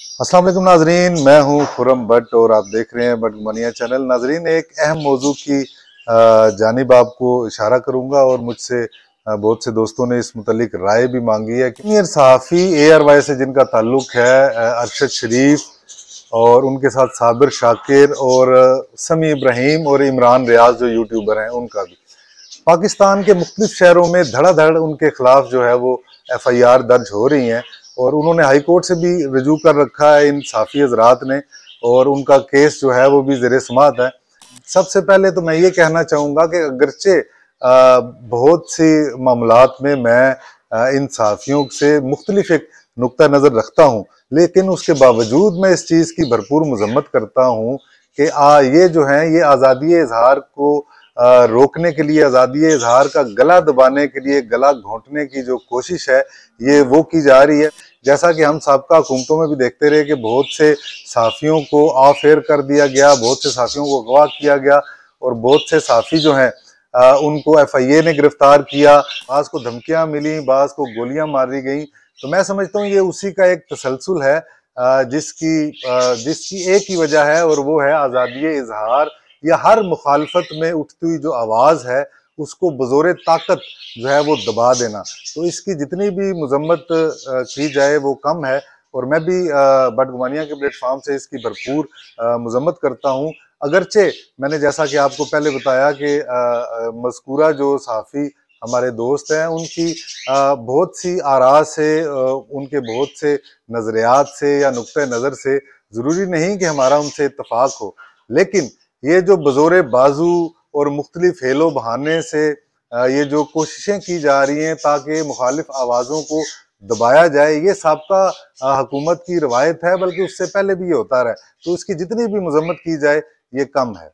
अस्सलाम वालेकुम नाजरीन, मैं हूं खुरम भट्ट और आप देख रहे हैं भट्ट मनिया चैनल। नाजरीन, एक अहम मौजू की जानिब आपको इशारा करूंगा और मुझसे बहुत से दोस्तों ने इस मुतलिक राय भी मांगी है। सीनियर सहाफ़ी ARY से जिनका ताल्लुक है अरशद शरीफ और उनके साथ साबिर शाकिर और समी इब्राहिम और इमरान रियाज जो यूट्यूबर हैं, उनका भी पाकिस्तान के मुख्तलिफ शहरों में धड़ाधड़ उनके खिलाफ जो है वो FIR दर्ज हो रही हैं और उन्होंने हाई कोर्ट से भी रजू कर रखा है इन साफ़ी हजरात ने, और उनका केस जो है वो भी ज़ेरे समाअत है। सबसे पहले तो मैं ये कहना चाहूँगा कि अगरचे बहुत सी मामलात में मैं इन साफ़ियों से मुख्तलिफ एक नुक्ता नज़र रखता हूँ, लेकिन उसके बावजूद मैं इस चीज़ की भरपूर मजम्मत करता हूँ कि ये जो है ये आज़ादी इजहार को रोकने के लिए, आज़ादी इजहार का गला दबाने के लिए, गला घोंटने की जो कोशिश है ये वो की जा रही है। जैसा कि हम साबका हुकूमतों में भी देखते रहे कि बहुत से साफ़ियों को ऑफ एयर कर दिया गया, बहुत से साफ़ियों को अगवा किया गया और बहुत से साफ़ी जो हैं उनको FIA ने गिरफ्तार किया, बाज़ को धमकियां मिली, बाज़ को गोलियां मारी गई। तो मैं समझता हूँ ये उसी का एक तसलसल है जिसकी एक ही वजह है और वो है आज़ादी इजहार या हर मुखालफत में उठती हुई जो आवाज़ है उसको बज़ोर ताकत जो है वो दबा देना। तो इसकी जितनी भी मजम्मत की जाए वो कम है और मैं भी बडगुमानिया के प्लेटफॉर्म से इसकी भरपूर मजम्मत करता हूँ। अगरचे मैंने जैसा कि आपको पहले बताया कि मज़कूरा जो सहाफ़ी हमारे दोस्त हैं उनकी बहुत सी आरा से उनके बहुत से नज़रियात से या नुक्ते नज़र से ज़रूरी नहीं कि हमारा उनसे इत्तफाक हो, लेकिन ये जो बज़ोरे बाजू और मुख्तलिफ हेलो बहाने से ये जो कोशिशें की जा रही हैं ताकि मुखालिफ आवाज़ों को दबाया जाए, ये साबका हुकूमत की रवायत है, बल्कि उससे पहले भी ये होता रहा। तो इसकी जितनी भी मजम्मत की जाए ये कम है।